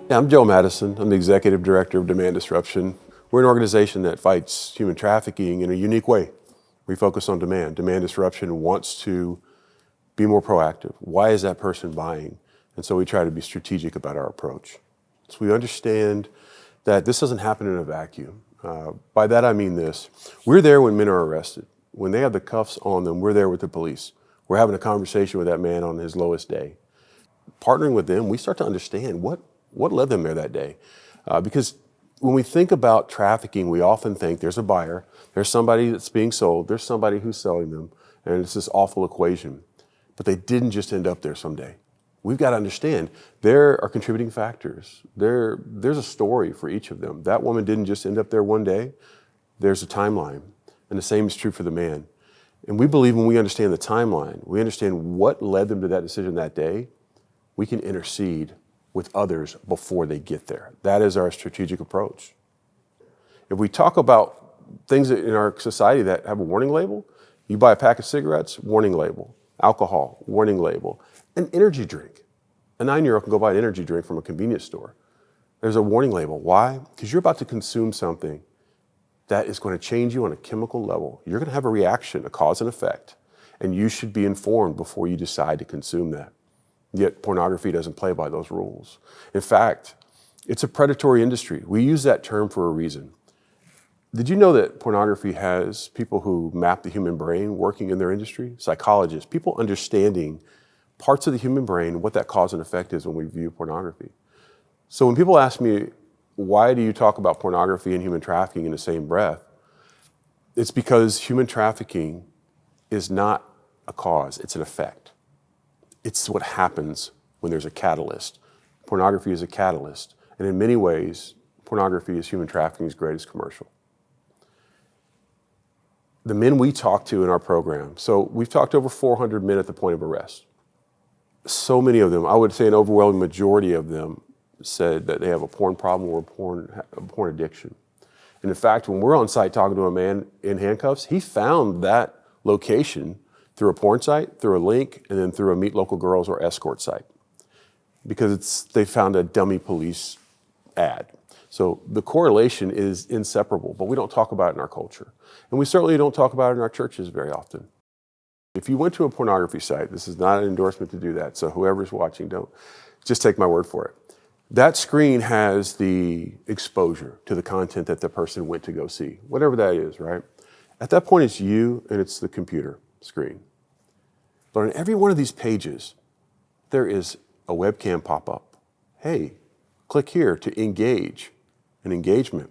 Yeah, I'm Joe Madison. I'm the Executive Director of Demand Disruption. We're an organization that fights human trafficking in a unique way. We focus on demand. Demand Disruption wants to be more proactive. Why is that person buying? And so we try to be strategic about our approach. So we understand that this doesn't happen in a vacuum. By that I mean this. We're there when men are arrested. When they have the cuffs on them, we're there with the police. We're having a conversation with that man on his lowest day. Partnering with them, we start to understand what led them there that day. Because when we think about trafficking, we often think there's a buyer, there's somebody that's being sold, there's somebody who's selling them, and it's this awful equation. But they didn't just end up there someday. We've got to understand there are contributing factors. There's a story for each of them. That woman didn't just end up there one day. There's a timeline. And the same is true for the man. And we believe when we understand the timeline, we understand what led them to that decision that day, we can intercede with others before they get there. That is our strategic approach. If we talk about things in our society that have a warning label, you buy a pack of cigarettes, warning label. Alcohol, warning label. An energy drink. A 9-year-old can go buy an energy drink from a convenience store. There's a warning label. Why? Because you're about to consume something that is going to change you on a chemical level. You're going to have a reaction, a cause and effect, and you should be informed before you decide to consume that. Yet pornography doesn't play by those rules. In fact, it's a predatory industry. We use that term for a reason. Did you know that pornography has people who map the human brain working in their industry? Psychologists, people understanding parts of the human brain, what that cause and effect is when we view pornography. So when people ask me, why do you talk about pornography and human trafficking in the same breath? It's because human trafficking is not a cause, it's an effect. It's what happens when there's a catalyst. Pornography is a catalyst. And in many ways, pornography is human trafficking's greatest commercial. The men we talk to in our program, so we've talked to over 400 men at the point of arrest. So many of them, I would say an overwhelming majority of them, said that they have a porn problem or a porn addiction. And in fact, when we're on site talking to a man in handcuffs, he found that location through a porn site, through a link, and then through a Meet Local Girls or escort site. Because they found a dummy police ad. So the correlation is inseparable, but we don't talk about it in our culture. And we certainly don't talk about it in our churches very often. If you went to a pornography site, this is not an endorsement to do that, so whoever's watching, don't just take my word for it. That screen has the exposure to the content that the person went to go see, whatever that is, right? At that point, it's you and it's the computer screen. But on every one of these pages, there is a webcam pop-up. Hey, click here to engage, an engagement.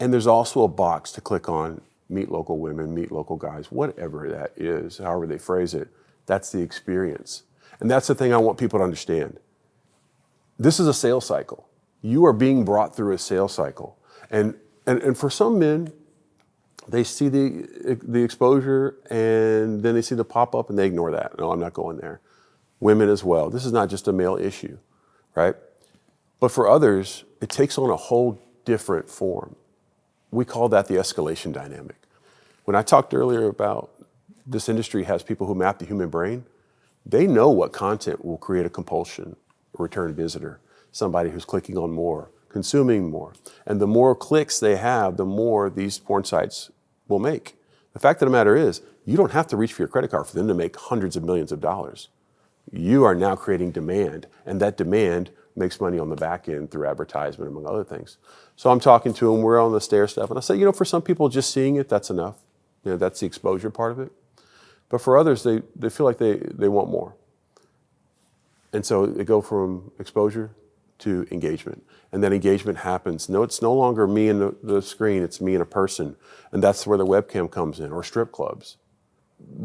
And there's also a box to click on, meet local women, meet local guys, whatever that is, however they phrase it, that's the experience. And that's the thing I want people to understand. This is a sales cycle. You are being brought through a sales cycle. And for some men, they see the exposure and then they see the pop-up and they ignore that. No, I'm not going there. Women as well. This is not just a male issue, right? But for others, it takes on a whole different form. We call that the escalation dynamic. When I talked earlier about this industry has people who map the human brain, they know what content will create a compulsion, a return visitor, somebody who's clicking on more, consuming more. And the more clicks they have, the more these porn sites will make. The fact of the matter is, you don't have to reach for your credit card for them to make hundreds of millions of dollars. You are now creating demand, and that demand makes money on the back end through advertisement, among other things. So I'm talking to them, we're on the stair step, and I say, for some people, just seeing it, that's enough. That's the exposure part of it. But for others, they feel like they want more. And so they go from exposure to engagement. And that engagement happens. No, it's no longer me and the screen, it's me and a person. And that's where the webcam comes in, or strip clubs.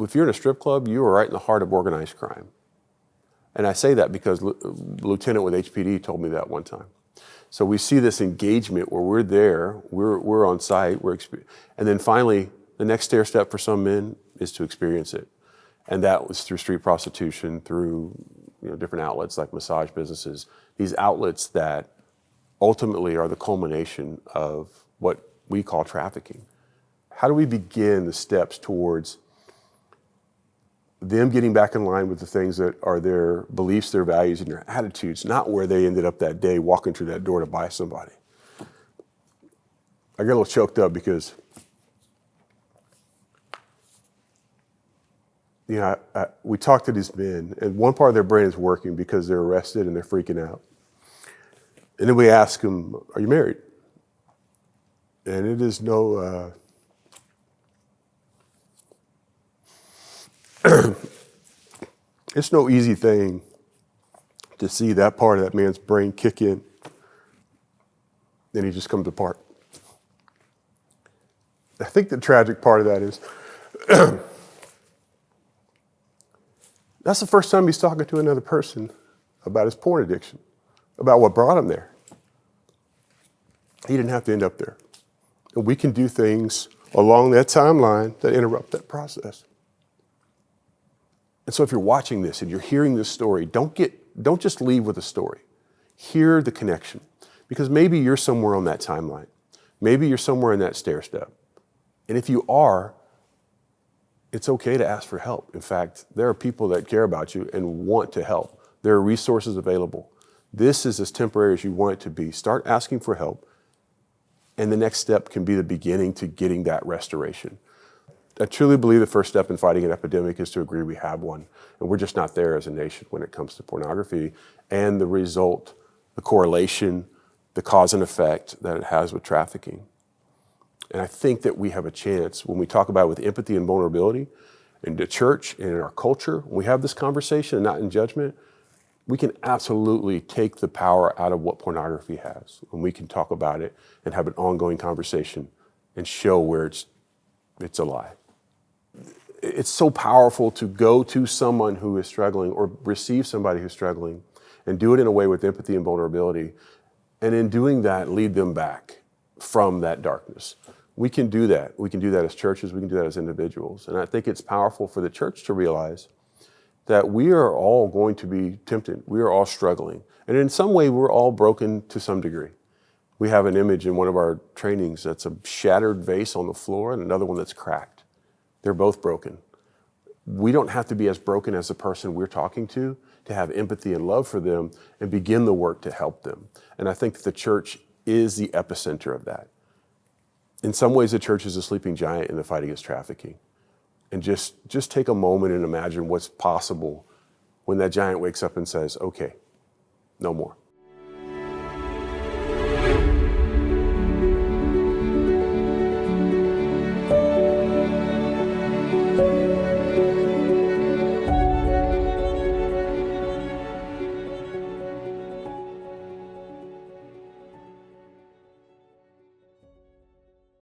If you're in a strip club, you are right in the heart of organized crime. And I say that because Lieutenant with HPD told me that one time. So we see this engagement where we're there, we're on site, and then finally, the next stair step for some men is to experience it. And that was through street prostitution, through different outlets like massage businesses, these outlets that ultimately are the culmination of what we call trafficking. How do we begin the steps towards them getting back in line with the things that are their beliefs, their values, and their attitudes, not where they ended up that day walking through that door to buy somebody. I get a little choked up because, we talk to these men, and one part of their brain is working because they're arrested and they're freaking out. And then we ask them, are you married? And it is no, it's no easy thing to see that part of that man's brain kick in, and he just comes apart. I think the tragic part of that is that's the first time he's talking to another person about his porn addiction, about what brought him there. He didn't have to end up there. And we can do things along that timeline that interrupt that process. And so if you're watching this and you're hearing this story, don't just leave with a story. Hear the connection. Because maybe you're somewhere on that timeline. Maybe you're somewhere in that stair step. And if you are, it's okay to ask for help. In fact, there are people that care about you and want to help. There are resources available. This is as temporary as you want it to be. Start asking for help. And the next step can be the beginning to getting that restoration. I truly believe the first step in fighting an epidemic is to agree we have one. And we're just not there as a nation when it comes to pornography and the result, the correlation, the cause and effect that it has with trafficking. And I think that we have a chance when we talk about it with empathy and vulnerability in the church and in our culture, when we have this conversation and not in judgment, we can absolutely take the power out of what pornography has. And we can talk about it and have an ongoing conversation and show where it's a lie. It's so powerful to go to someone who is struggling or receive somebody who's struggling and do it in a way with empathy and vulnerability. And in doing that, lead them back from that darkness. We can do that. We can do that as churches. We can do that as individuals. And I think it's powerful for the church to realize that we are all going to be tempted. We are all struggling. And in some way, we're all broken to some degree. We have an image in one of our trainings that's a shattered vase on the floor and another one that's cracked. They're both broken. We don't have to be as broken as the person we're talking to have empathy and love for them and begin the work to help them. And I think that the church is the epicenter of that. In some ways, the church is a sleeping giant in the fight against trafficking. And just take a moment and imagine what's possible when that giant wakes up and says, okay, no more.